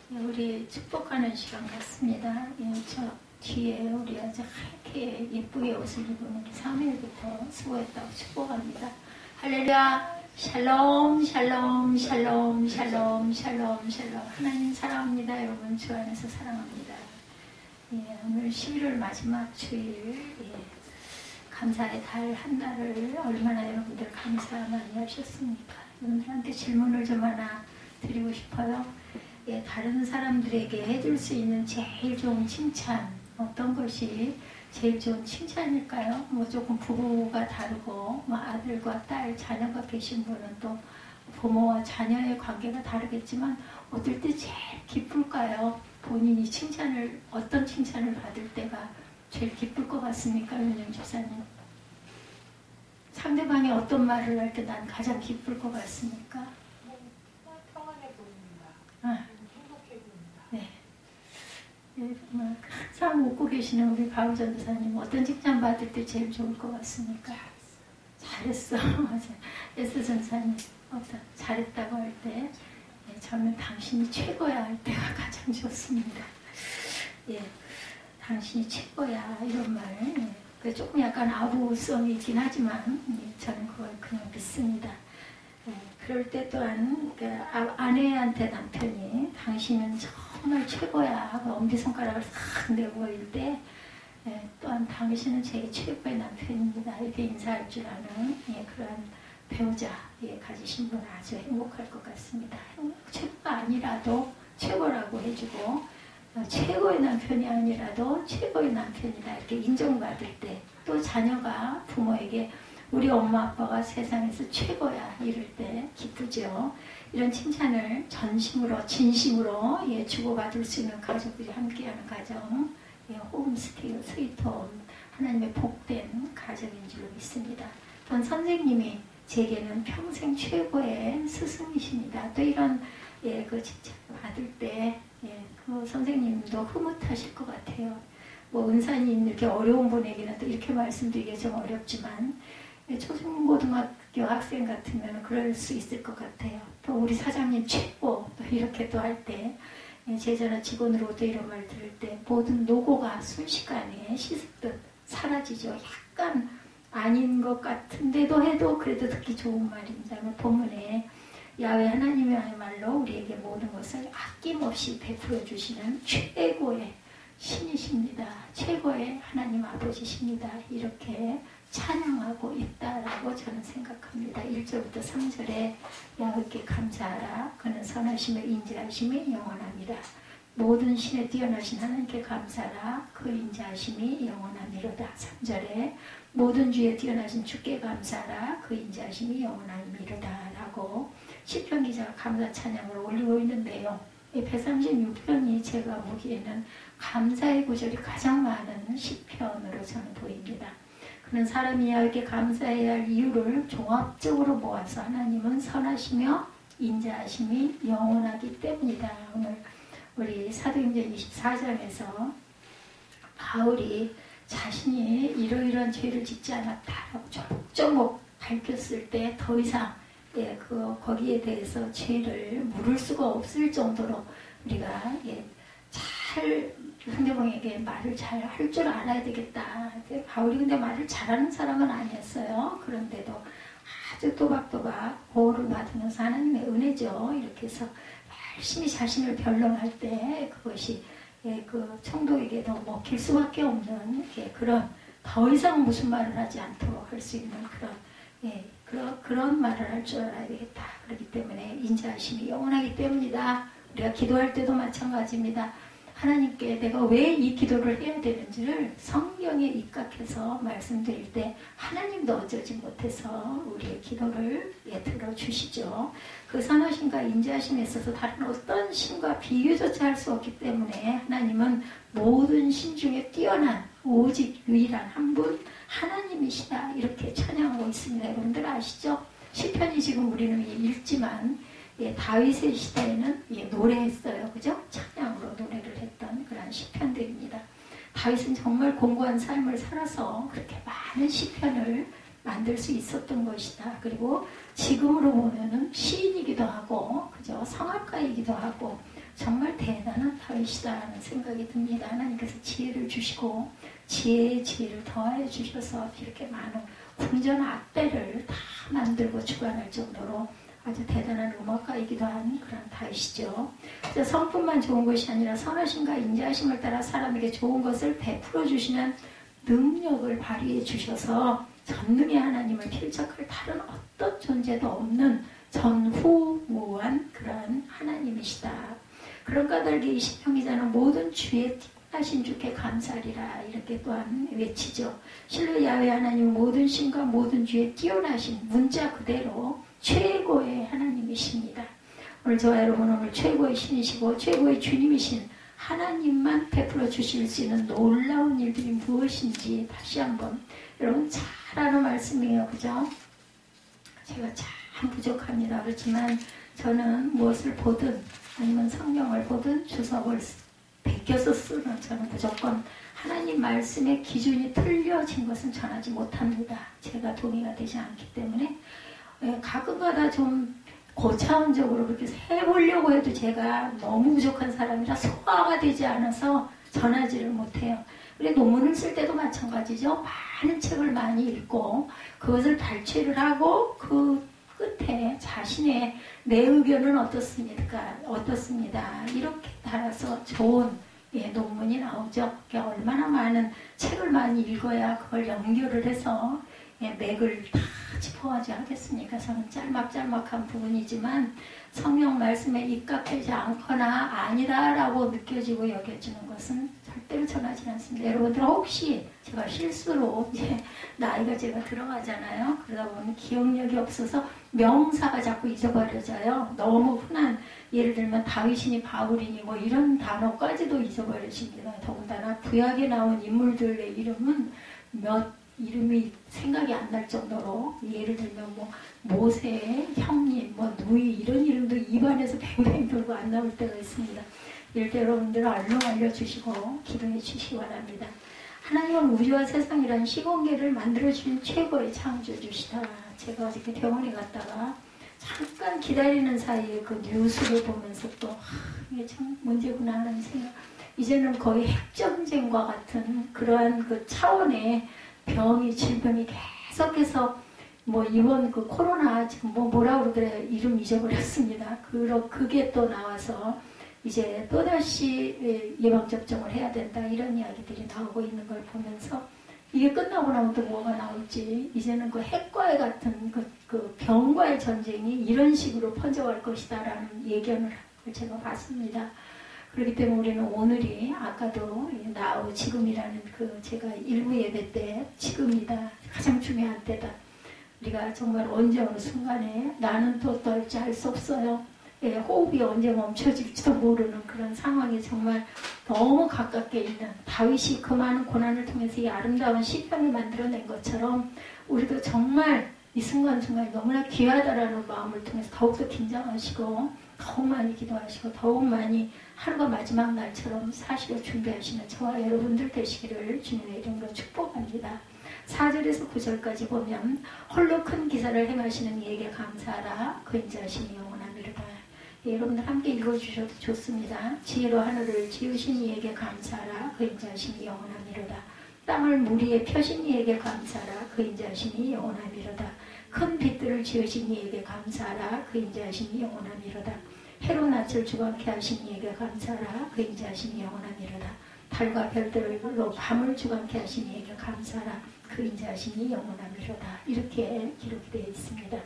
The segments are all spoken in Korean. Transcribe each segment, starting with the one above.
우리 축복하는 시간 같습니다. 예, 저 뒤에 우리 아주 하얗게 예쁘게 옷을 입은 우리 사무엘부터 수고했다고 축복합니다. 할렐루야. 샬롬 샬롬 샬롬 샬롬 샬롬 샬롬. 하나님 사랑합니다. 여러분 주 안에서 사랑합니다. 예, 오늘 11월 마지막 주일, 예, 감사의 달 한 달을 얼마나 여러분들 감사 많이 하셨습니까? 여러분들한테 질문을 좀 하나 드리고 싶어요. 예, 다른 사람들에게 해줄 수 있는 제일 좋은 칭찬, 어떤 것이 제일 좋은 칭찬일까요? 뭐 조금 부부가 다르고, 뭐 아들과 딸, 자녀가 계신 분은 또 부모와 자녀의 관계가 다르겠지만 어떨 때 제일 기쁠까요? 본인이 칭찬을, 어떤 칭찬을 받을 때가 제일 기쁠 것 같습니까? 윤영 집사님. 상대방이 어떤 말을 할 때 난 가장 기쁠 것 같습니까? 평안해 보인다. 아. 행복해 보인다. 네. 네, 항상 웃고 계시는 우리 바울 전도사님, 어떤 칭찬 받을 때 제일 좋을 것 같습니까? 잘했어. 맞아. 에스 전사님, 잘했다고 할 때, 예, 저는 당신이 최고야 할 때가 가장 좋습니다. 예, 당신이 최고야 이런 말. 예, 조금 약간 아부성이긴 하지만, 예, 저는 그걸 그냥 믿습니다. 그럴 때 또한 그 아내한테 남편이 당신은 정말 최고야 하고 엄지손가락을 싹 내고 보일 때, 또한 당신은 제 최고의 남편입니다 이렇게 인사할 줄 아는, 예, 그런 배우자, 예, 가지신 분은 아주 행복할 것 같습니다. 최고가 아니라도 최고라고 해주고, 최고의 남편이 아니라도 최고의 남편이다 이렇게 인정받을 때, 또 자녀가 부모에게 우리 엄마 아빠가 세상에서 최고야 이럴 때 기쁘죠. 이런 칭찬을 전심으로 진심으로, 예, 주고받을 수 있는 가족들이 함께하는 가정, 예, 홈스테이, 스위트홈, 하나님의 복된 가정인 줄로 믿습니다. 전 선생님이 제게는 평생 최고의 스승이십니다. 또 이런, 예, 그 칭찬을 받을 때, 예, 그 선생님도 흐뭇하실 것 같아요. 뭐 은사님 이렇게 어려운 분에게는 또 이렇게 말씀드리기 좀 어렵지만, 초중고등학교 학생 같으면 그럴 수 있을 것 같아요. 또 우리 사장님 최고, 또 이렇게 또 할 때, 제자나 직원으로 또 이런 말 들을 때 모든 노고가 순식간에 씻듯 사라지죠. 약간 아닌 것 같은데도 해도 그래도 듣기 좋은 말입니다. 본문에 야훼 하나님이야말로 우리에게 모든 것을 아낌없이 베풀어 주시는 최고의 신이십니다. 최고의 하나님 아버지십니다. 이렇게 찬양하고 있다라고 저는 생각합니다. 1절부터 3절에 야훼께 감사하라. 그는 선하심에 인자하심이 영원합니다. 모든 신에 뛰어나신 하나님께 감사하라. 그 인자하심이 영원하미로다. 3절에 모든 주에 뛰어나신 주께 감사하라. 그 인자하심이 영원하미로다 라고 시편 기자가 감사 찬양을 올리고 있는데요. 136편이 제가 보기에는 감사의 구절이 가장 많은 시편으로 저는 보입니다. 그는 사람이 이렇게 감사해야 할 이유를 종합적으로 모아서 하나님은 선하시며 인자하심이 영원하기 때문이다. 오늘 우리 사도행전 24장에서 바울이 자신이 이러이러한 죄를 짓지 않았다라고 조목조목 밝혔을 때 더 이상, 예, 거기에 대해서 죄를 물을 수가 없을 정도로 우리가, 예, 잘 상대방에게 말을 잘 할 줄 알아야 되겠다. 바울이 근데 말을 잘하는 사람은 아니었어요. 그런데도 아주 또박또박 보호를 받으면서 하나님의 은혜죠. 이렇게 해서 열심히 자신을 변론할 때 그것이, 예, 그 청도에게도 먹힐 수밖에 없는, 예, 그런 더 이상 무슨 말을 하지 않도록 할 수 있는 그런, 예, 그런 말을 할 줄 알아야 되겠다. 그렇기 때문에 인자하심이 영원하기 때문이다. 우리가 기도할 때도 마찬가지입니다. 하나님께 내가 왜 이 기도를 해야 되는지를 성경에 입각해서 말씀드릴 때 하나님도 어쩌지 못해서 우리의 기도를, 예, 들어주시죠. 그 선하심과 인자하심에 있어서 다른 어떤 신과 비교조차 할 수 없기 때문에 하나님은 모든 신 중에 뛰어난 오직 유일한 한 분 하나님이시다 이렇게 찬양하고 있습니다. 여러분들 아시죠? 시편이 지금 우리는 읽지만, 예, 다윗의 시대에는, 예, 노래했어요. 그죠? 찬양으로 노래를 했던 그런 시편들입니다. 다윗은 정말 공고한 삶을 살아서 그렇게 많은 시편을 만들 수 있었던 것이다. 그리고 지금으로 보면은 시인이기도 하고, 그죠? 성악가이기도 하고, 정말 대단한 다윗이다라는 생각이 듭니다. 하나님께서 지혜를 주시고 지혜에 지혜를 더하여 주셔서 이렇게 많은 궁전 악배를 다 만들고 주관할 정도로 아주 대단한 음악가이기도 한 그런 다윗이죠. 성품만 좋은 것이 아니라 선하심과 인자하심을 따라 사람에게 좋은 것을 베풀어 주시는 능력을 발휘해 주셔서 전능의 하나님을 필적할 다른 어떤 존재도 없는 전후무한 그러한 하나님이시다. 그런 까닭에 이 신명기자는 모든 주의 뛰어나신 주께 감사리라 이렇게 또한 외치죠. 실로 야훼 하나님 모든 신과 모든 주의 뛰어나신 문자 그대로 최고의 하나님이십니다. 오늘 저와 여러분 오늘 최고의 신이시고 최고의 주님이신 하나님만 베풀어 주실 수 있는 놀라운 일들이 무엇인지 다시 한번 여러분 잘 아는 말씀이에요. 그죠? 제가 참 부족합니다. 그렇지만 저는 무엇을 보든 아니면 성경을 보든 주석을 베껴서 쓰는 저는 무조건 하나님 말씀의 기준이 틀려진 것은 전하지 못합니다. 제가 동의가 되지 않기 때문에 가끔가다 좀 고차원적으로 그렇게 해보려고 해도 제가 너무 부족한 사람이라 소화가 되지 않아서 전하지를 못해요. 그래 논문을 쓸 때도 마찬가지죠. 많은 책을 많이 읽고 그것을 발췌를 하고 그 끝에 자신의 내 의견은 어떻습니다. 이렇게 달아서 좋은 논문이 나오죠. 얼마나 많은 책을 많이 읽어야 그걸 연결을 해서 맥을 다 짚어가지 하겠습니까? 저는 짤막짤막한 부분이지만 성경 말씀에 입각하지 않거나 아니다라고 느껴지고 여겨지는 것은 절대로 전하지 않습니다. 여러분들 혹시 제가 실수로 이제 나이가 제가 들어가잖아요. 그러다 보면 기억력이 없어서 명사가 자꾸 잊어버려져요. 너무 흔한 예를 들면 다윗이니 바울이니 뭐 이런 단어까지도 잊어버리십니다. 더군다나 구약에 나온 인물들의 이름은 이름이 생각이 안 날 정도로 예를 들면 뭐 모세, 형님, 뭐 누이 이런 이름도 입안에서 뱅뱅 돌고 안 나올 때가 있습니다. 이럴 때 여러분들 얼른 알려주시고 기도해 주시기 바랍니다. 하나님은 우주와 세상이라는 시공계를 만들어주신 최고의 창조주시다. 제가 어저께 병원에 갔다가 잠깐 기다리는 사이에 그 뉴스를 보면서 또 이게 참 문제구나 하는 생각. 이제는 거의 핵전쟁과 같은 그러한 그 차원의 질병이 계속해서 뭐 이번 그 코로나 지금 뭐라고 그래 이름 잊어버렸습니다. 그게 또 나와서 이제 또다시 예방접종을 해야 된다 이런 이야기들이 나오고 있는 걸 보면서 이게 끝나고 나면 또 뭐가 나올지 이제는 그 핵과의 같은 그 병과의 전쟁이 이런 식으로 번져갈 것이다 라는 예견을 제가 봤습니다. 그렇기 때문에 우리는 오늘이 아까도 나우 지금이라는 그 제가 일부 예배 때 지금이다 가장 중요한 때다. 우리가 정말 언제 어느 순간에 나는 또 어떨지 알 수 없어요. 호흡이 언제 멈춰질지도 모르는 그런 상황이 정말 너무 가깝게 있는 다윗이 그 많은 고난을 통해서 이 아름다운 시편을 만들어낸 것처럼 우리도 정말 이 순간순간이 너무나 귀하다라는 마음을 통해서 더욱더 긴장하시고 더욱 많이 기도하시고 더욱 많이 하루가 마지막 날처럼 사시려 준비하시는 저와 여러분들 되시기를 주님의 이름으로 축복합니다. 4절에서 9절까지 보면 홀로 큰 기사를 행하시는 이에게 감사하라. 그 인자하심이 영원하미로다. 여러분들 함께 읽어주셔도 좋습니다. 지혜로 하늘을 지으신 이에게 감사하라. 그 인자하심이 영원하미로다. 땅을 물 위에 펴신 이에게 감사하라. 그 인자하심이 영원하미로다. 큰 빛들을 지으신 이에게 감사하라. 그 인자하심이 영원하미로다. 해로 낯을 주관케 하신 이에게 감사하라. 그 인자하심이 영원하미로다. 달과 별들로 밤을 주관케 하신 이에게 감사하라. 그 인자하심이 영원하미로다. 이렇게 기록이 되어 있습니다.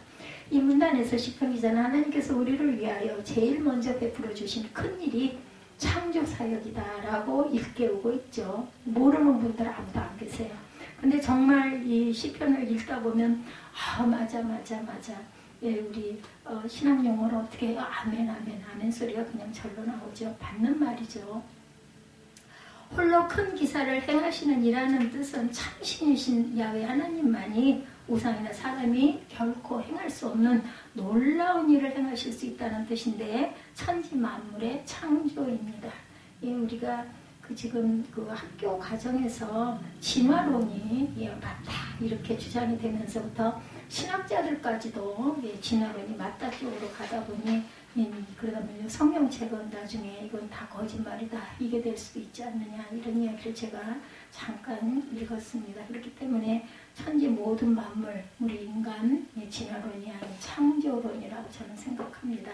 이 문단에서 시편 기자는 하나님께서 우리를 위하여 제일 먼저 베풀어 주신 큰 일이 창조 사역이다라고 일깨우고 있죠. 모르는 분들 아무도 안 계세요. 근데 정말 이 시편을 읽다 보면 맞아. 우리 신앙 용어로 어떻게 해요? 아멘 소리가 그냥 절로 나오죠. 받는 말이죠. 홀로 큰 기사를 행하시는 이라는 뜻은 참신이신 야훼 하나님만이 우상이나 사람이 결코 행할 수 없는 놀라운 일을 행하실 수 있다는 뜻인데 천지 만물의 창조입니다. 우리가 지금 그 학교 과정에서 진화론이 맞다 이렇게 주장이 되면서부터 신학자들까지도 진화론이 맞다 쪽으로 가다 보니 그러다면 성경책은 나중에 이건 다 거짓말이다, 이게 될 수도 있지 않느냐, 이런 이야기를 제가 잠깐 읽었습니다. 그렇기 때문에 천지 모든 만물, 우리 인간 진화론이 아닌 창조론이라고 저는 생각합니다.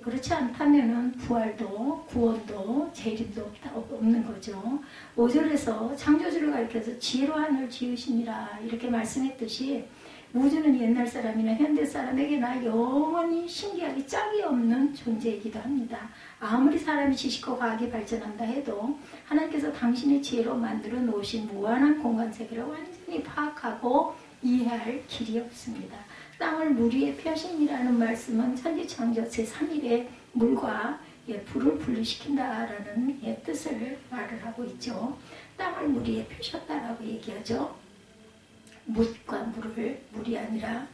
그렇지 않다면 부활도 구원도 재림도 없는 거죠. 5절에서 창조주를 가리켜서 지혜로 하늘 지으시니라 이렇게 말씀했듯이, 우주는 옛날 사람이나 현대 사람에게나 영원히 신기하기 짝이 없는 존재이기도 합니다. 아무리 사람이 지식과 과학이 발전한다 해도 하나님께서 당신의 지혜로 만들어 놓으신 무한한 공간 세계를 완전히 파악하고 이해할 길이 없습니다. 땅을 물 위에 펴신이라는 말씀은 천지창조 제3일에 물과 불을 분리시킨다라는 뜻을 말을 하고 있죠. 땅을 물 위에 펴셨다라고 얘기하죠. 묻과 물을, 물이 아니라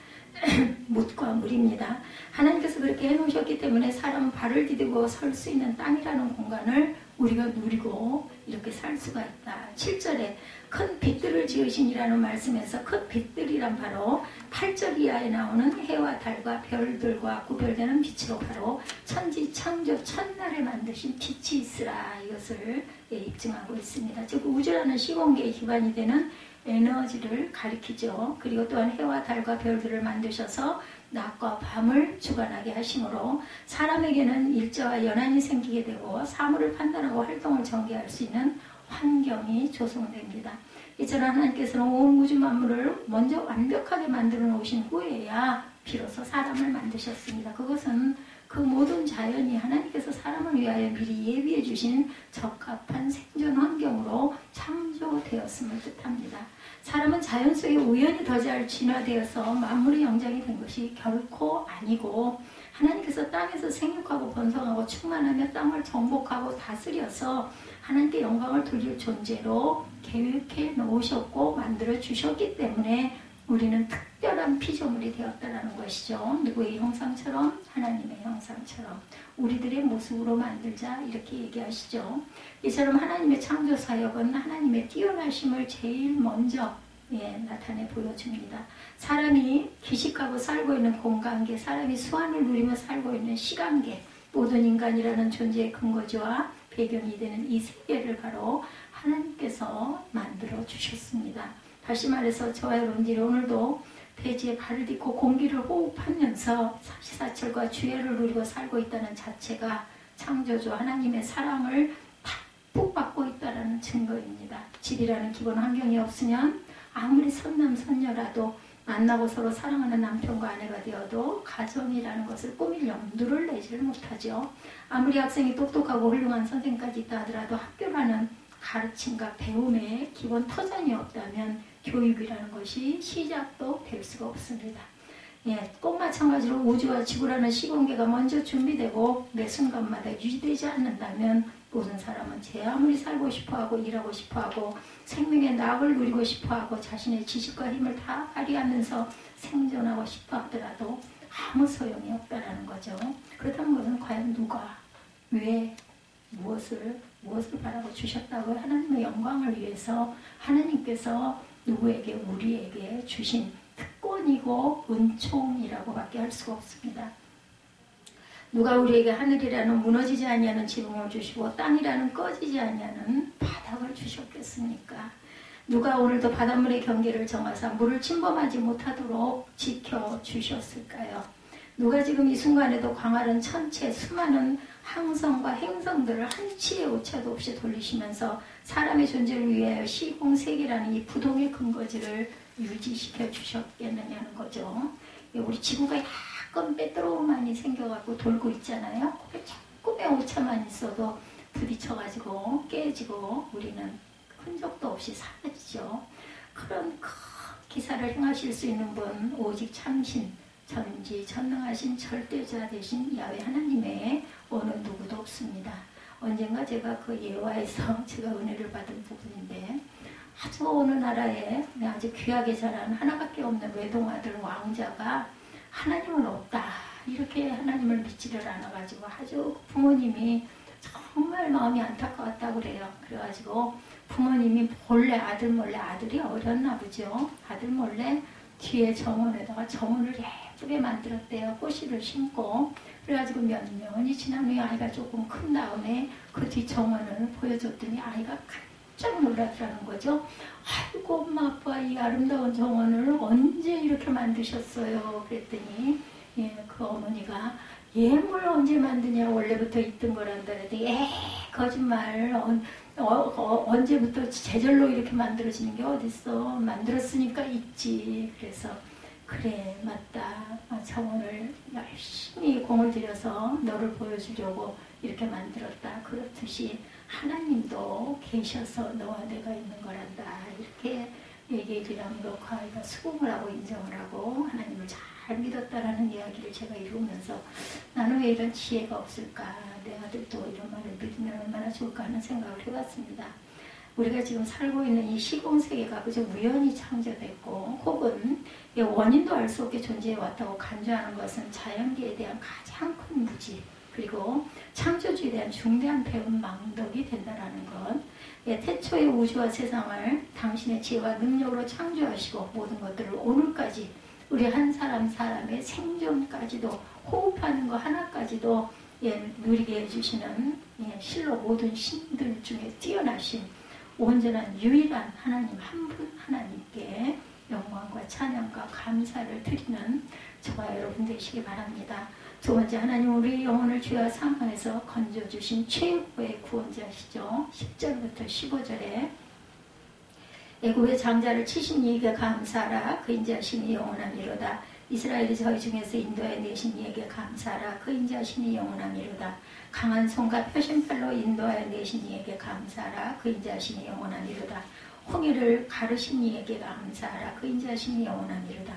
묻과 물입니다. 하나님께서 그렇게 해놓으셨기 때문에 사람은 발을 디디고 설 수 있는 땅이라는 공간을 우리가 누리고 이렇게 살 수가 있다. 7절에 큰 빛들을 지으시니라는 말씀에서 큰 빛들이란 바로 8절 이하에 나오는 해와 달과 별들과 구별되는 빛으로 바로 천지 창조 첫날에 만드신 빛이 있으라, 이것을 입증하고 있습니다. 즉 우주라는 시공계의 기반이 되는 에너지를 가리키죠. 그리고 또한 해와 달과 별들을 만드셔서 낮과 밤을 주관하게 하심으로 사람에게는 일자와 연한이 생기게 되고 사물을 판단하고 활동을 전개할 수 있는 환경이 조성됩니다. 이처럼 하나님께서는 온 우주 만물을 먼저 완벽하게 만들어 놓으신 후에야 비로소 사람을 만드셨습니다. 그것은 그 모든 자연이 하나님께서 사람을 위하여 미리 예비해 주신 적합한 생존 환경으로 창조되었음을 뜻합니다. 사람은 자연 속에 우연히 더 잘 진화되어서 만물의 영장이 된 것이 결코 아니고, 하나님께서 땅에서 생육하고 번성하고 충만하며 땅을 정복하고 다스려서 하나님께 영광을 돌릴 존재로 계획해 놓으셨고 만들어 주셨기 때문에 우리는 특별한 피조물이 되었다는 것이죠. 누구의 형상처럼? 하나님의 형상처럼 우리들의 모습으로 만들자, 이렇게 얘기하시죠. 이처럼 하나님의 창조 사역은 하나님의 뛰어나심을 제일 먼저 나타내 보여줍니다. 사람이 기식하고 살고 있는 공간계, 사람이 수완을 누리며 살고 있는 시간계, 모든 인간이라는 존재의 근거지와 배경이 되는 이 세계를 바로 하나님께서 만들어 주셨습니다. 다시 말해서 저와 여러분들이 오늘도 대지에 발을 딛고 공기를 호흡하면서 사시사철과 주애를 누리고 살고 있다는 자체가 창조주 하나님의 사랑을 탁복받고 있다는 증거입니다. 집이라는 기본 환경이 없으면 아무리 선남선녀라도 만나고 서로 사랑하는 남편과 아내가 되어도 가정이라는 것을 꾸밀 염두를 내지를 못하죠. 아무리 학생이 똑똑하고 훌륭한 선생까지 있다 하더라도 학교라는 가르침과 배움의 기본 터전이 없다면 교육이라는 것이 시작도 될 수가 없습니다. 꼭 마찬가지로 우주와 지구라는 시공계가 먼저 준비되고 매 순간마다 유지되지 않는다면 모든 사람은 제 아무리 살고 싶어하고 일하고 싶어하고 생명의 낙을 누리고 싶어하고 자신의 지식과 힘을 다 발휘하면서 생존하고 싶어 하더라도 아무 소용이 없다는 거죠. 그렇다면 그것은 과연 누가, 왜, 무엇을 바라고 주셨다고? 하나님의 영광을 위해서 하나님께서 누구에게, 우리에게 주신 특권이고 은총이라고 밖에 할 수가 없습니다. 누가 우리에게 하늘이라는 무너지지 아니하는 지붕을 주시고 땅이라는 꺼지지 아니하는 바닥을 주셨겠습니까? 누가 오늘도 바닷물의 경계를 정하사 물을 침범하지 못하도록 지켜주셨을까요? 누가 지금 이 순간에도 광활한 천체 수많은 항성과 행성들을 한치의 오차도 없이 돌리시면서 사람의 존재를 위하여 시공세계라는 이 부동의 근거지를 유지시켜 주셨겠느냐는 거죠. 우리 지구가 약간 빼뜨로움만이 생겨갖고 돌고 있잖아요. 조금의 오차만 있어도 부딪혀가지고 깨지고 우리는 흔적도 없이 사라지죠. 그런 큰 기사를 행하실 수 있는 분 오직 참신, 전지전능하신 절대자 되신 야훼 하나님의 어느 누구도 없습니다. 언젠가 제가 그 예화에서 제가 은혜를 받은 부분인데, 아주 어느 나라에 아주 귀하게 자란 하나밖에 없는 외동아들 왕자가 하나님은 없다, 이렇게 하나님을 믿지를 않아가지고 아주 부모님이 정말 마음이 안타까웠다고 그래요. 그래가지고 부모님이 몰래, 아들 몰래, 아들이 어렸나 보죠. 아들 몰래 뒤에 정원에다가 정원을 예쁘게 만들었대요. 꽃씨를 심고. 그래가지고 몇 년이 지난 후에 아이가 조금 큰 다음에 그 뒤 정원을 보여줬더니 아이가 깜짝 놀라더라는 거죠. 아이고 엄마 아빠 이 아름다운 정원을 언제 이렇게 만드셨어요? 그랬더니 그 어머니가 뭘 언제 만드냐 원래부터 있던 거란다 그랬더니 거짓말 언제부터 제절로 이렇게 만들어지는 게 어딨어 만들었으니까 있지. 그래서 그래 맞다 정원을 열심히 공을 들여서 너를 보여주려고 이렇게 만들었다. 그렇듯이 하나님도 계셔서 너와 내가 있는 거란다 이렇게 얘기를 하므로 그 아이가 수긍을 하고 인정을 하고 하나님을 잘 믿었다라는 이야기를 제가 이루면서 나는 왜 이런 지혜가 없을까, 내 아들도 이런 말을 믿으면 얼마나 좋을까 하는 생각을 해봤습니다. 우리가 지금 살고 있는 이 시공세계가 그저 우연히 창조됐고 혹은 원인도 알 수 없게 존재해왔다고 간주하는 것은 자연계에 대한 가장 큰 무지 그리고 창조주에 대한 중대한 배은망덕이 된다는 것. 태초의 우주와 세상을 당신의 지혜와 능력으로 창조하시고 모든 것들을 오늘까지 우리 한 사람 사람의 생존까지도 호흡하는 것 하나까지도 누리게 해주시는 실로 모든 신들 중에 뛰어나신 온전한 유일한 하나님 한 분 하나님께 영광과 찬양과 감사를 드리는 저와 여러분 되시기 바랍니다. 두 번째, 하나님 우리 영혼을 죄와 사망에서 건져주신 최고의 구원자시죠. 10절부터 15절에 애굽의 장자를 치신 이에게 감사하라. 그 인자하시니 영원하미로다. 이스라엘이 저희 중에서 인도해 내신 이에게 감사하라. 그 인자하시니 영원하미로다. 강한 손과 표심팔로 인도하여 내신 이에게 감사하라. 그 인자하시니 영원하미로다. 홍해를 가르신 이에게 감사하라. 그 인자하시니 영원하미로다.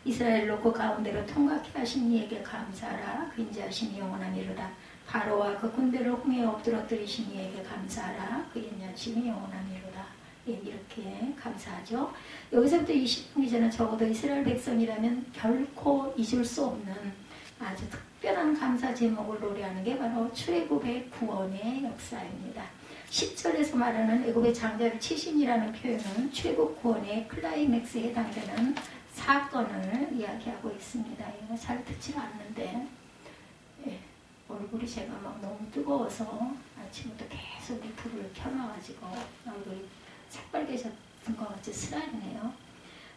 이스라엘로 그 가운데로 통과케 하신 이에게 감사하라. 그 인자하시니 영원하미로다. 바로와 그 군대를 홍해에 엎드러뜨리신 이에게 감사하라. 그 인자하시니 영원하미로다. 이렇게 감사하죠. 여기서부터 20분기전은 적어도 이스라엘 백성이라면 결코 잊을 수 없는 아주 특별한 감사 제목을 노래하는 게 바로 출애굽의 구원의 역사입니다. 10절에서 말하는 애굽의 장자를 치신이라는 표현은 출애굽 구원의 클라이맥스에 해당되는 사건을 이야기하고 있습니다. 이거 잘 듣지가 않는데 얼굴이 제가 막 너무 뜨거워서 아침부터 계속 이 불을 켜놔가지고 얼굴이 새빨개졌던 것 같이 쓰라리네요.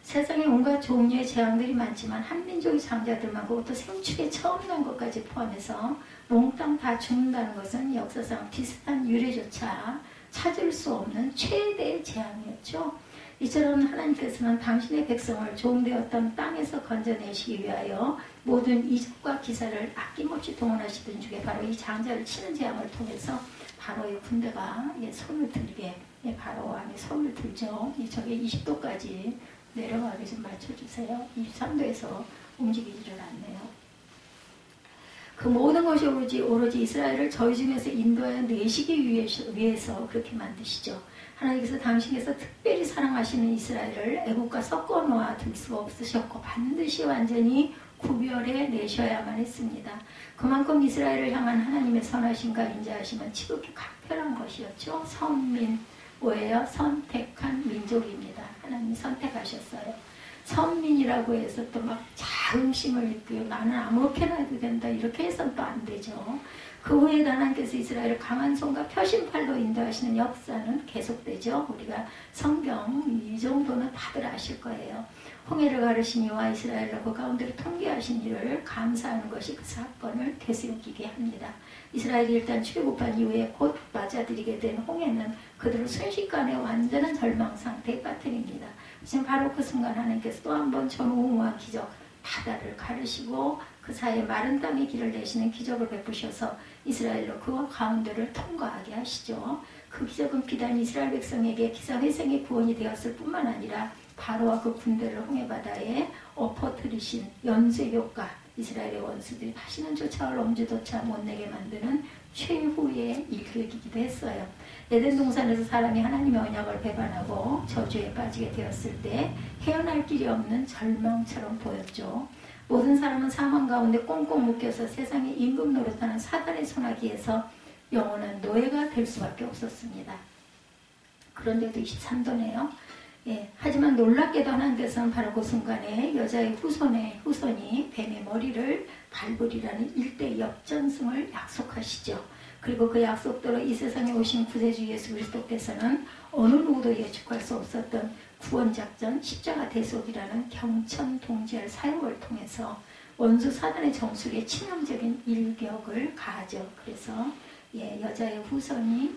세상에 온갖 종류의 재앙들이 많지만 한민족의 장자들만 그것도 생축에 처음 난 것까지 포함해서 몽땅 다 죽는다는 것은 역사상 비슷한 유례조차 찾을 수 없는 최대의 재앙이었죠. 이처럼 하나님께서는 당신의 백성을 종되었던 땅에서 건져내시기 위하여 모든 이적과 기사를 아낌없이 동원하시던 중에 바로 이 장자를 치는 재앙을 통해서 바로의 군대가 손을 들게 바로 안에 손을 들죠. 저게 20도까지 내려가게 좀 맞춰주세요. 23도에서 움직이지를 않네요. 그 모든 것이 오로지 이스라엘을 저희 중에서 인도하여 내시기 위해서 그렇게 만드시죠. 하나님께서 당신께서 특별히 사랑하시는 이스라엘을 애국과 섞어 놓아 둘 수가 없으셨고 반드시 완전히 구별해 내셔야만 했습니다. 그만큼 이스라엘을 향한 하나님의 선하심과 인자하심은 지극히 각별한 것이었죠. 선민, 뭐예요? 선택한 민족입니다. 하나님이 선택하셨어요. 선민이라고 해서 또 막 자긍심을 느끼고 나는 아무렇게나 해도 된다 이렇게 해서는 또 안 되죠. 그 후에 하나님께서 이스라엘을 강한 손과 표심팔로 인도하시는 역사는 계속되죠. 우리가 성경 이 정도는 다들 아실 거예요. 홍해를 가르신 이와 이스라엘로 그 가운데를 통계하신 이를 감사하는 것이 그 사건을 되새기게 합니다. 이스라엘이 일단 출애굽한 이후에 곧 맞아들이게 된 홍해는 그들을 순식간에 완전한 절망 상태에 빠뜨립니다. 지금 바로 그 순간 하나님께서 또 한 번 전무후무한 기적, 바다를 가르시고 그 사이에 마른 땅의 길을 내시는 기적을 베푸셔서 이스라엘로 그 가운데를 통과하게 하시죠. 그 기적은 비단 이스라엘 백성에게 기사회생의 구원이 되었을 뿐만 아니라 바로와 그 군대를 홍해바다에 엎어뜨리신 연쇄효과, 이스라엘의 원수들이 다시는 쫓아올 엄지조차 못 내게 만드는 최후의 일격이기도 했어요. 에덴 동산에서 사람이 하나님의 언약을 배반하고 저주에 빠지게 되었을 때 헤어날 길이 없는 절망처럼 보였죠. 모든 사람은 사망 가운데 꽁꽁 묶여서 세상의 임금 노릇하는 사단의 손아귀에서 영원한 노예가 될 수밖에 없었습니다. 그런데도 23도네요. 예, 하지만 놀랍게도 하나님께서는 바로 그 순간에 여자의 후손이 뱀의 머리를 밟으리라는 일대 역전승을 약속하시죠. 그리고 그 약속대로 이 세상에 오신 구세주 예수 그리스도께서는 어느 누구도 예측할 수 없었던 구원작전 십자가 대속이라는 경천동지할 사역을 통해서 원수 사단의 정수리에 치명적인 일격을 가하죠. 그래서 예, 여자의 후손이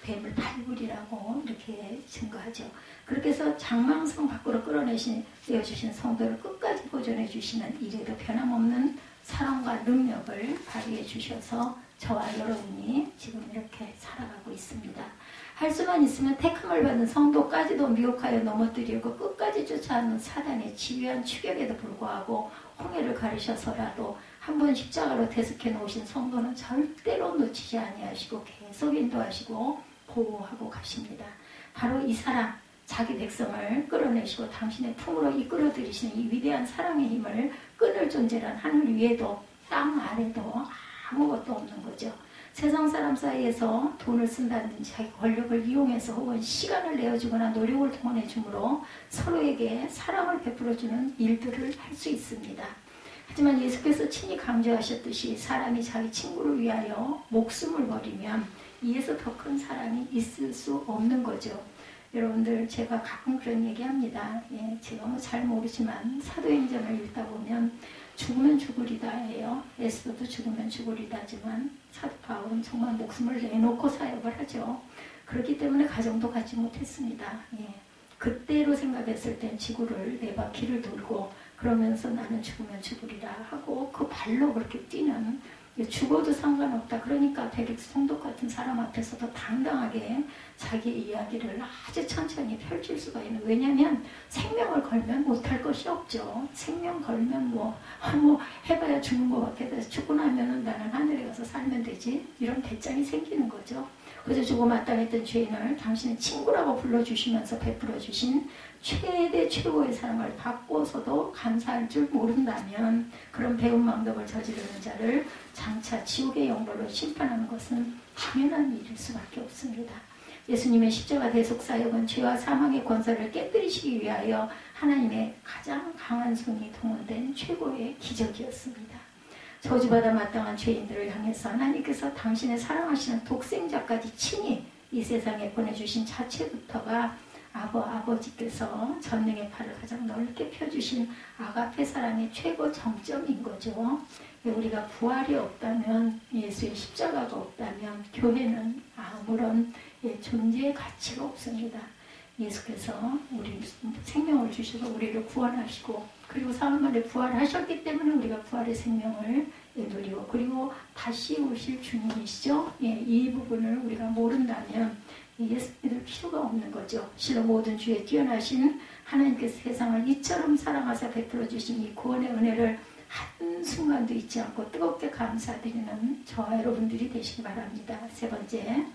뱀을 밟으리라고 이렇게 증거하죠. 그렇게 해서 장망성 밖으로 끌어내주신 성도를 끝까지 보존해 주시는 이래도 변함없는 사랑과 능력을 발휘해 주셔서 저와 여러분이 지금 이렇게 살아가고 있습니다. 할 수만 있으면 택함을 받은 성도까지도 미혹하여 넘어뜨리고 끝까지 쫓아오는 사단의 지휘한 추격에도 불구하고 홍해를 가르셔서라도 한 번 십자가로 대속해 놓으신 성도는 절대로 놓치지 아니하시고 계속 인도하시고 보호하고 가십니다. 바로 이 사랑, 자기 백성을 끌어내시고 당신의 품으로 이끌어들이시는 이 위대한 사랑의 힘을 끊을 존재란 하늘 위에도 땅 아래도 아무것도 없는 거죠. 세상 사람 사이에서 돈을 쓴다든지 자기 권력을 이용해서 혹은 시간을 내어주거나 노력을 동원해 주므로 서로에게 사랑을 베풀어주는 일들을 할 수 있습니다. 하지만 예수께서 친히 강조하셨듯이 사람이 자기 친구를 위하여 목숨을 버리면 이에서 더 큰 사랑이 있을 수 없는 거죠. 여러분들 제가 가끔 그런 얘기합니다. 예, 제가 뭐 잘 모르지만 사도행전을 읽다 보면 죽으면 죽으리다 해요. 에스더도 죽으면 죽으리다 하지만 사도 바울은 정말 목숨을 내놓고 사역을 하죠. 그렇기 때문에 가정도 갖지 못했습니다. 예, 그때로 생각했을 땐 지구를 네 바퀴를 돌고 그러면서 나는 죽으면 죽으리라 하고 그 발로 그렇게 뛰는, 죽어도 상관없다. 그러니까 베릭스 총독 같은 사람 앞에서도 당당하게 자기 이야기를 아주 천천히 펼칠 수가 있는. 왜냐하면 생명을 걸면 못할 것이 없죠. 생명 걸면 뭐 해봐야 죽는 것밖에 돼서 죽고 나면은 나는 하늘에 가서 살면 되지. 이런 배짱이 생기는 거죠. 그래서 죽어 마땅했던 죄인을 당신의 친구라고 불러주시면서 베풀어주신 최대 최고의 사랑을 받고서도 감사할 줄 모른다면 그런 배은망덕을 저지르는 자를 장차 지옥의 영로로 심판하는 것은 당연한 일일 수밖에 없습니다. 예수님의 십자가 대속 사역은 죄와 사망의 권세를 깨뜨리시기 위하여 하나님의 가장 강한 손이 동원된 최고의 기적이었습니다. 저주받아 마땅한 죄인들을 향해서 하나님께서 당신의 사랑하시는 독생자까지 친히 이 세상에 보내주신 자체부터가 아버지께서 전능의 팔을 가장 넓게 펴주신 아가페 사랑의 최고 정점인 거죠. 우리가 부활이 없다면, 예수의 십자가가 없다면 교회는 아무런 존재의 가치가 없습니다. 예수께서 우리 생명을 주셔서 우리를 구원하시고 그리고 사흘 만에 부활하셨기 때문에 우리가 부활의 생명을 누리고 그리고 다시 오실 주님이시죠. 이 부분을 우리가 모른다면 예수 믿을 필요가 없는 거죠. 실로 모든 주에 뛰어나신 하나님께서 세상을 이처럼 사랑하사 베풀어 주신 이 구원의 은혜를 한순간도 잊지 않고 뜨겁게 감사드리는 저와 여러분들이 되시기 바랍니다. 세 번째,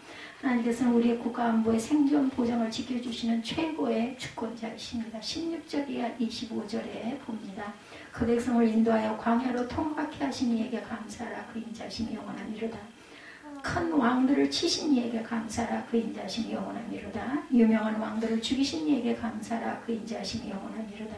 하나님께서는 우리의 국가안보의 생존 보장을 지켜주시는 최고의 주권자이십니다. 16절 이하 25절에 봅니다. 그 백성을 인도하여 광야로 통과케 하신 이에게 감사하라. 그 인자심이 영원하니로다. 큰 왕들을 치신 이에게 감사하라. 그 인자심이 영원하니로다. 유명한 왕들을 죽이신 이에게 감사하라. 그 인자심이 영원하니로다.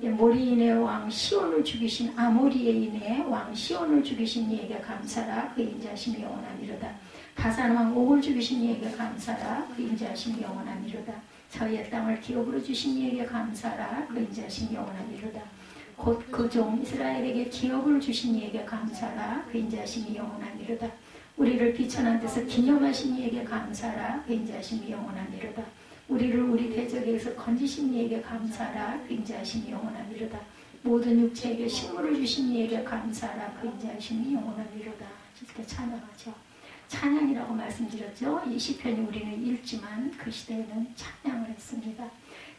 모리인의 왕 시온을 죽이신 아모리인의 왕 시온을 죽이신 이에게 감사하라. 그 인자심이 영원하니로다. 바산 왕 옥을 죽이신 이에게 감사하라. 그 인자심이 영원하니로다. 저희의 땅을 기업으로 주신 이에게 감사하라. 그 인자심이 영원하니로다. 곧 그 종 이스라엘에게 기업을 주신 이에게 감사하라. 그 인자심이 영원하니로다. 우리를 비천한 데서 기념하신 이에게 감사하라. 그 인자심이 영원하니로다. 우리를 우리 대적에서 건지신 이에게 감사하라. 그 인자심이 영원하니로다. 모든 육체에게 식물을 주신 이에게 감사하라. 그 인자심이 영원하니로다. 이렇게 찬양하죠. 찬양이라고 말씀드렸죠. 이 시편이 우리는 읽지만 그 시대에는 찬양을 했습니다.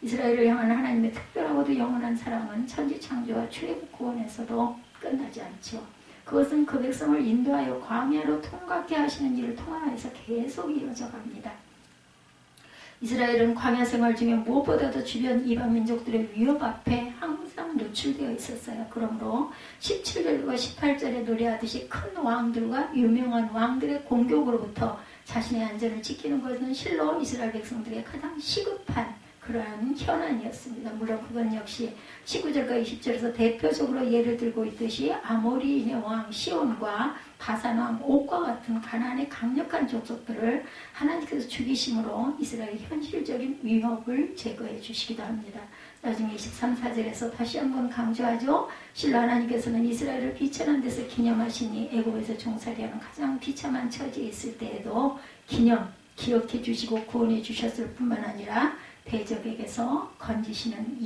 이스라엘을 향한 하나님의 특별하고도 영원한 사랑은 천지창조와 출애굽 구원에서도 끝나지 않죠. 그것은 그 백성을 인도하여 광야로 통과케 하시는 일을 통하여서 계속 이어져 갑니다. 이스라엘은 광야 생활 중에 무엇보다도 주변 이방 민족들의 위협 앞에 항상 노출되어 있었어요. 그러므로 17절과 18절에 노래하듯이 큰 왕들과 유명한 왕들의 공격으로부터 자신의 안전을 지키는 것은 실로 이스라엘 백성들의 가장 시급한 그러한 현안이었습니다. 물론 그건 역시 19절과 20절에서 대표적으로 예를 들고 있듯이 아모리의 왕 시온과 바산 왕 옥과 같은 가나안의 강력한 족속들을 하나님께서 죽이심으로 이스라엘의 현실적인 위협을 제거해 주시기도 합니다. 나중에 23, 4절에서 다시 한번 강조하죠. 실로 하나님께서는 이스라엘을 비천한 데서 기념하시니 애굽에서 종살이하는 가장 비참한 처지에 있을 때에도 기억해 주시고 구원해 주셨을 뿐만 아니라 대적에게서 건지시는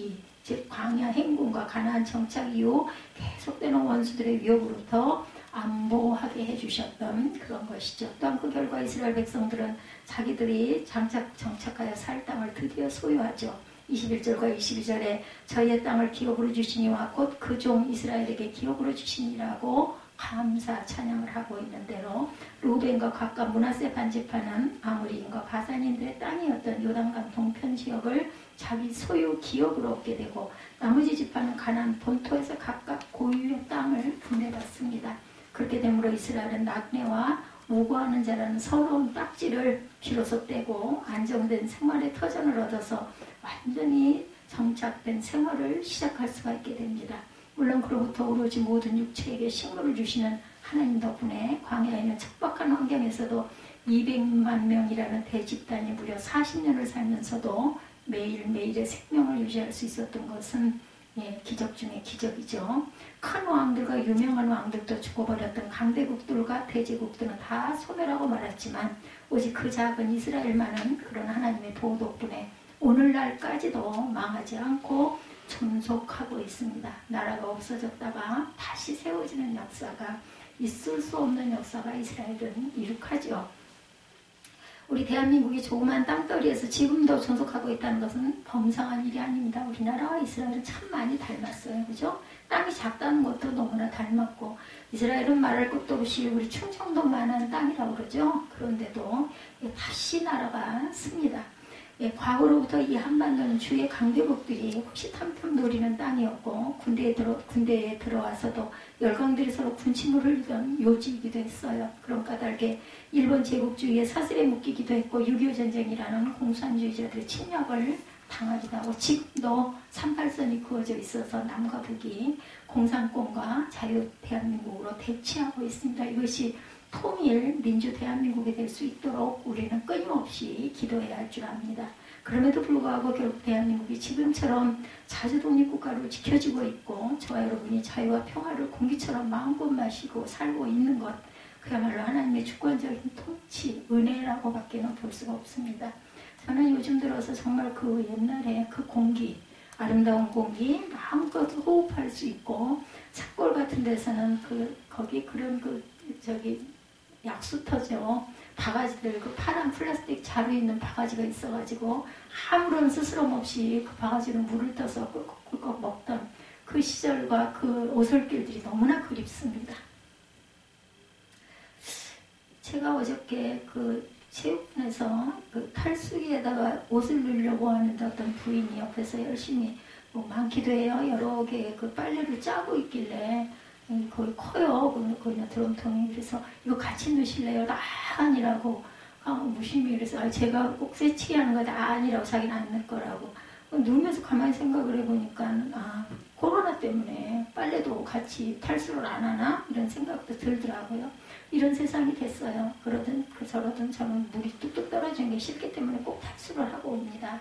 즉 광야 행군과 가나안 정착 이후 계속되는 원수들의 위협으로부터 안보하게 해주셨던 그런 것이죠. 또한 그 결과 이스라엘 백성들은 자기들이 정착하여 살 땅을 드디어 소유하죠. 21절과 22절에 저희의 땅을 기업으로 주시니와 곧 그 종 이스라엘에게 기업으로 주시니라고 감사 찬양을 하고 있는 대로 루벤과 각각 므낫세 반지파는 아모리인과 바산인들의 땅이었던 요단강 동편 지역을 자기 소유 기업으로 얻게 되고 나머지 지파는 가나안 본토에서 각각 고유의 땅을 분배받습니다. 그렇게 되므로 이스라엘은 낙내와 우고하는 자라는 서러운 딱지를 비로소 떼고 안정된 생활의 터전을 얻어서 완전히 정착된 생활을 시작할 수가 있게 됩니다. 물론 그로부터 오로지 모든 육체에게 식물을 주시는 하나님 덕분에 광야에 있는 척박한 환경에서도 200만 명이라는 대집단이 무려 40년을 살면서도 매일매일의 생명을 유지할 수 있었던 것은 기적 중에 기적이죠. 큰 왕들과 유명한 왕들도 죽어버렸던 강대국들과 대제국들은 다 소멸하고 말았지만 오직 그 작은 이스라엘만은 그런 하나님의 보호 덕분에 오늘날까지도 망하지 않고 존속하고 있습니다. 나라가 없어졌다가 다시 세워지는 역사가 있을 수 없는 역사가 이스라엘은 이룩하죠. 우리 대한민국이 조그만 땅덩어리에서 지금도 존속하고 있다는 것은 범상한 일이 아닙니다. 우리나라와 이스라엘은 참 많이 닮았어요. 그죠? 땅이 작다는 것도 너무나 닮았고 이스라엘은 말할 것도 없이 우리 충청도만한 땅이라고 그러죠. 그런데도 다시 나라가 씁니다. 과거로부터 이 한반도는 주의 강대국들이 호시탐탐 노리는 땅이었고 군대에 들어와서도 열강들이 서로 군침을 흘리던 묘지이기도 했어요. 그런 까닭에 일본 제국주의에 사슬에 묶이기도 했고 6.25 전쟁이라는 공산주의자들의 침략을 당하기도 하고 지금도 38선이 그어져 있어서 남과 북이 공산권과 자유 대한민국으로 대치하고 있습니다. 이것이 통일 민주 대한민국이 될 수 있도록 우리는 끊임없이 기도해야 할 줄 압니다. 그럼에도 불구하고 결국 대한민국이 지금처럼 자주 독립국가로 지켜지고 있고 저와 여러분이 자유와 평화를 공기처럼 마음껏 마시고 살고 있는 것 그야말로 하나님의 주권적인 통치, 은혜라고 밖에는 볼 수가 없습니다. 저는 요즘 들어서 정말 그 옛날에 그 공기, 아름다운 공기 마음껏 호흡할 수 있고 산골 같은 데서는 거기 그런 약수터죠. 바가지들 그 파란 플라스틱 자루 있는 바가지가 있어가지고 아무런 스스럼 없이 그 바가지로 물을 떠서 꿀꺽꿀꺽 먹던 그 시절과 그 오솔길들이 너무나 그립습니다. 제가 어저께 그 체육관에서 그 탈수기에다가 옷을 넣으려고 하는데 어떤 부인이 옆에서 열심히 많기도 해요. 여러 개의 그 빨래를 짜고 있길래 거의 커요. 거기는 드럼통이. 그래서 이거 같이 넣으실래요? 아니라고 무심히 그래서 제가 꼭 세치게 하는 거 아니라고 자기는 안 넣을 거라고. 누우면서 가만히 생각을 해보니까 코로나 때문에 빨래도 같이 탈수를 안 하나? 이런 생각도 들더라고요. 이런 세상이 됐어요. 그러든 저러든 저는 물이 뚝뚝 떨어지는 게 싫기 때문에 꼭 탈수를 하고 옵니다.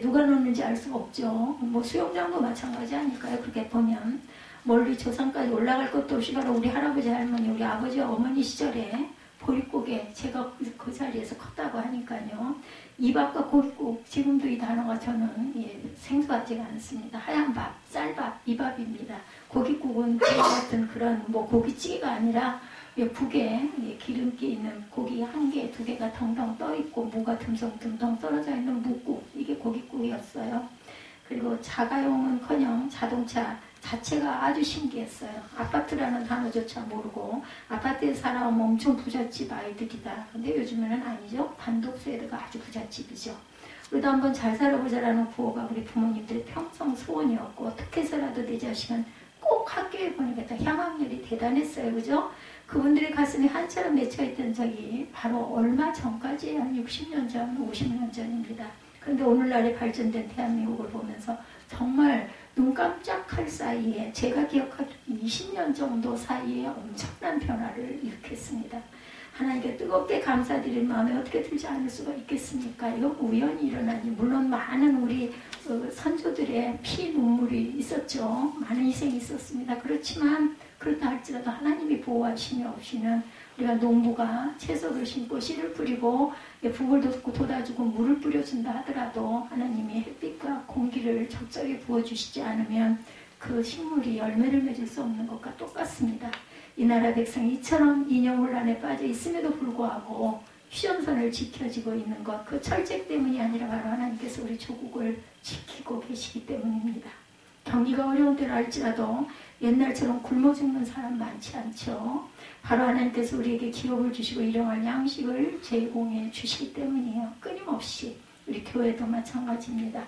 누가 넣는지 알 수가 없죠. 수영장도 마찬가지 아닐까요? 그렇게 보면 멀리 조상까지 올라갈 것도 없이 바로 우리 할아버지 할머니 우리 아버지와 어머니 시절에 보릿고개 제가 그 자리에서 컸다고 하니까요. 이밥과 고깃국 지금도 이 단어가 저는 생소하지가 않습니다. 하얀 밥, 쌀밥, 이밥입니다. 고깃국은 저 같은 그런 고깃찌개가 아니라 국에 기름기 있는 고기 한 개, 두 개가 덩덩 떠있고 무가 듬성듬성 떨어져 있는 묵국 이게 고깃국이었어요. 그리고 자가용은커녕 자동차 자체가 아주 신기했어요. 아파트라는 단어조차 모르고 아파트에 살아오면 엄청 부잣집 아이들이다. 근데 요즘에는 아니죠. 단독세대가 아주 부잣집이죠. 우리도 한번 잘 살아보자라는 구호가 우리 부모님들의 평생 소원이었고 어떻게 해서라도 내 자식은 꼭 학교에 보내겠다. 향학열이 대단했어요. 그죠? 그분들의 가슴에 한처럼 맺혀있던 적이 바로 얼마 전까지예요. 한 60년 전, 50년 전입니다. 그런데 오늘날의 발전된 대한민국을 보면서 정말 눈 깜짝할 사이에 제가 기억하기로 20년 정도 사이에 엄청난 변화를 일으켰습니다. 하나님께 뜨겁게 감사드릴 마음에 어떻게 들지 않을 수가 있겠습니까? 이건 우연히 일어나니 물론 많은 우리 선조들의 피 눈물이 있었죠. 많은 희생이 있었습니다. 그렇지만 그렇다 할지라도 하나님이 보호하심이 없이는 우리가 농부가 채소를 심고 씨를 뿌리고 북을 돋고 돋아주고 물을 뿌려준다 하더라도 하나님이 햇빛과 공기를 적절히 부어주시지 않으면 그 식물이 열매를 맺을 수 없는 것과 똑같습니다. 이 나라 백성이 이처럼 인연혼란에 빠져 있음에도 불구하고 휴전선을 지켜지고 있는 것, 그 철책 때문이 아니라 바로 하나님께서 우리 조국을 지키고 계시기 때문입니다. 경기가 어려운 때를 알지라도 옛날처럼 굶어 죽는 사람 많지 않죠. 바로 하나님께서 우리에게 기업을 주시고 일용할 양식을 제공해 주시기 때문이에요. 끊임없이 우리 교회도 마찬가지입니다.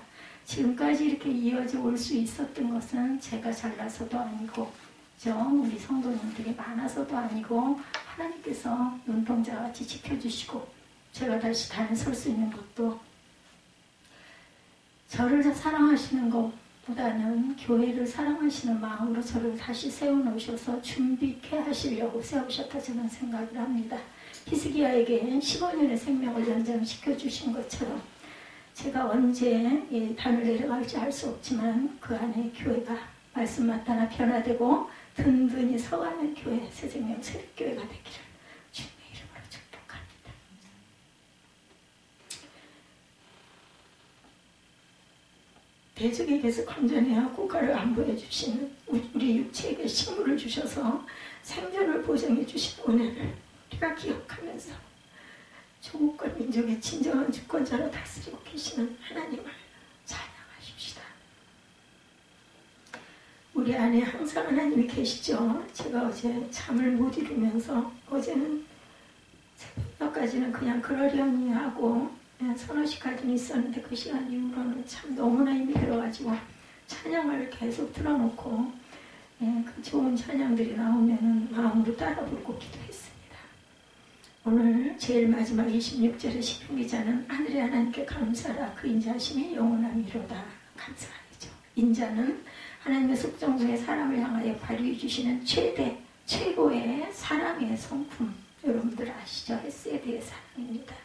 지금까지 이렇게 이어져 올 수 있었던 것은 제가 잘나서도 아니고 우리 성도님들이 많아서도 아니고 하나님께서 눈동자같이 지켜주시고 제가 다시 단에 설 수 있는 것도 저를 사랑하시는 것보다는 교회를 사랑하시는 마음으로 저를 다시 세워놓으셔서 준비케 하시려고 세우셨다 저는 생각을 합니다. 히스기야에게 15년의 생명을 연장시켜 주신 것처럼 제가 언제 이 단을 내려갈지 알 수 없지만 그 안에 교회가 말씀마다나 변화되고 든든히 서가는 교회, 새생명 새벽교회가 되기를 주님의 이름으로 축복합니다. 대적에게서 건져내야 국가를 안보해 주시는 우리 육체에게 식물을 주셔서 생존을 보장해 주신 은혜를 우리가 기억하면서 조국과 민족의 진정한 주권자로 다스리고 계시는 하나님을 찬양하십시다. 우리 안에 항상 하나님이 계시죠. 제가 어제 잠을 못 이루면서 어제는 새벽까지는 그냥 그러려니 하고 서너 시까지는 있었는데 그 시간 이후로는 참 너무나 힘이 들어가지고 찬양을 계속 틀어놓고 그 좋은 찬양들이 나오면 마음으로 따라 부르고 기도했습니다. 오늘 제일 마지막 26절의 시편 기자는 하늘의 하나님께 감사라 그 인자하심이 영원함이로다. 감사하죠. 인자는 하나님의 속정 중에 사람을 향하여 발휘해 주시는 최고의 사랑의 성품. 여러분들 아시죠? 헤세드의 사랑입니다.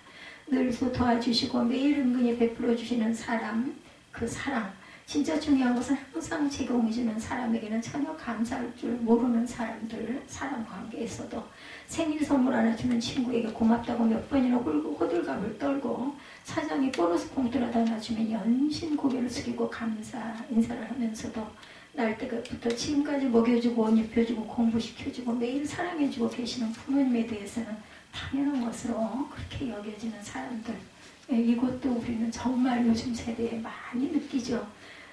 늘 도와주시고 매일 은근히 베풀어 주시는 사람, 그 사랑. 진짜 중요한 것은 항상 제공해주는 사람에게는 전혀 감사할 줄 모르는 사람들, 사람 관계에서도 생일 선물 하나 주는 친구에게 고맙다고 몇 번이나 호들갑을 떨고 사장이 보너스 봉투라도 하나 주면 연신 고개를 숙이고 감사 인사를 하면서도 날 때부터 지금까지 먹여주고 옷 입혀주고 공부시켜주고 매일 사랑해주고 계시는 부모님에 대해서는 당연한 것으로 그렇게 여겨지는 사람들. 이것도 우리는 정말 요즘 세대에 많이 느끼죠.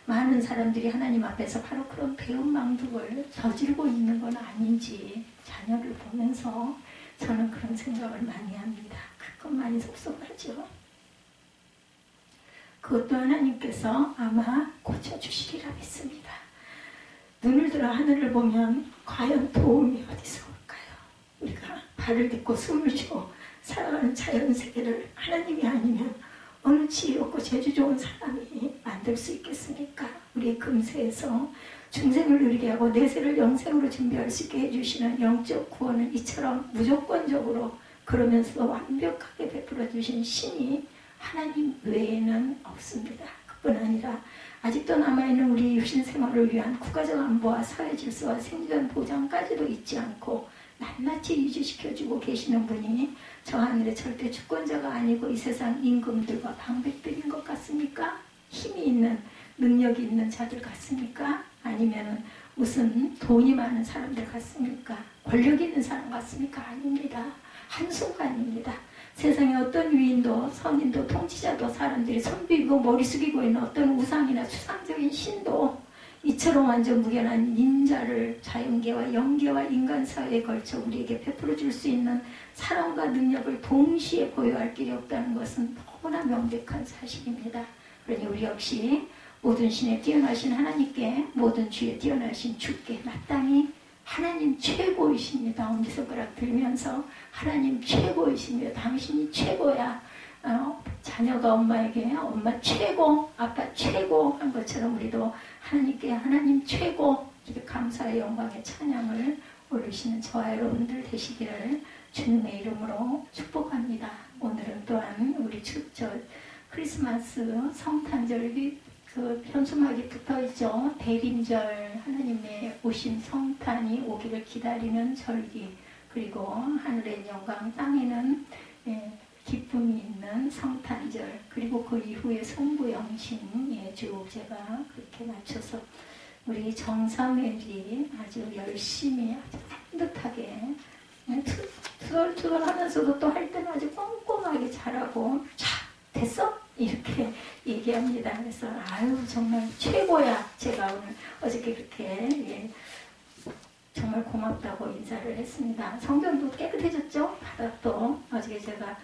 많은 사람들이 하나님 앞에서 바로 그런 배은망덕을 저지르고 있는 건 아닌지 자녀를 보면서 저는 그런 생각을 많이 합니다. 그건 많이 속속하죠. 그것도 하나님께서 아마 고쳐주시리라 믿습니다. 눈을 들어 하늘을 보면 과연 도움이 어디서 올까요? 우리가 발을 딛고 숨을 쉬고 살아가는 자연세계를 하나님이 아니면 어느 지혜 없고 재주 좋은 사람이 만들 수 있겠습니까? 우리의 금세에서 중생을 누리게 하고 내세를 영생으로 준비할 수 있게 해주시는 영적 구원은 이처럼 무조건적으로 그러면서도 완벽하게 베풀어 주신 신이 하나님 외에는 없습니다. 그뿐 아니라 아직도 남아있는 우리 유신 생활을 위한 국가적 안보와 사회 질서와 생존 보장까지도 잊지 않고 낱낱이 유지시켜주고 계시는 분이 저 하늘의 절대 주권자가 아니고 이 세상 임금들과 방백들인 것 같습니까? 힘이 있는 능력이 있는 자들 같습니까? 아니면 무슨 돈이 많은 사람들 같습니까? 권력이 있는 사람 같습니까? 아닙니다. 한순간입니다. 세상에 어떤 위인도 선인도 통치자도 사람들이 손 비비고 머리 숙이고 있는 어떤 우상이나 추상적인 신도 이처럼 완전 무견한 인자를 자연계와 영계와 인간사회에 걸쳐 우리에게 베풀어 줄 수 있는 사랑과 능력을 동시에 보유할 길이 없다는 것은 너무나 명백한 사실입니다. 그러니 우리 역시 모든 신에 뛰어나신 하나님께 모든 주에 뛰어나신 주께 마땅히 하나님 최고이십니다. 엄지손가락 들면서 하나님 최고이십니다. 당신이 최고야. 자녀가 엄마에게 엄마 최고, 아빠 최고 한 것처럼 우리도 하나님께 하나님 최고 이렇게 감사의 영광의 찬양을 올리시는 저와 여러분들 되시기를 주님의 이름으로 축복합니다. 오늘은 또한 우리 크리스마스 성탄절 그 현수막이 붙어있죠. 대림절 하나님의 오신 성탄이 오기를 기다리는 절기, 그리고 하늘의 영광 땅에는 기쁨이 있는 성탄절, 그리고 그 이후에 성부영신 주 제가 그렇게 맞춰서 우리 정사매들이 아주 열심히 아주 따뜻하게 투덜투덜 하면서도 또 할 때는 아주 꼼꼼하게 잘하고 자 됐어? 이렇게 얘기합니다. 그래서 아유 정말 최고야. 제가 오늘 어저께 그렇게 정말 고맙다고 인사를 했습니다. 성전도 깨끗해졌죠? 바닥도 어저께 제가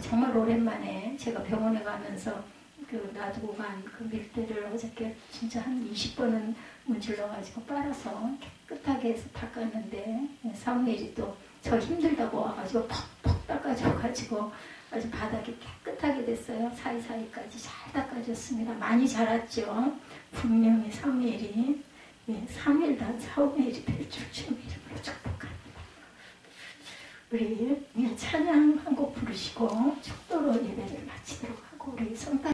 정말 오랜만에 제가 병원에 가면서 놔두고 간 그 밀대를 어저께 진짜 한 20번은 문질러가지고 빨아서 깨끗하게 해서 닦았는데 사무엘이 또 저 힘들다고 와가지고 퍽퍽 닦아줘가지고 아주 바닥이 깨끗하게 됐어요. 사이사이까지 잘 닦아줬습니다. 많이 자랐죠. 분명히 사무엘이 사무엘단 사무엘이 될 줄 주님의 이름으로 축복합니다. 우리 찬양 한 곡 부르시고 축도로 예배를 마치도록 하고 우리 성탄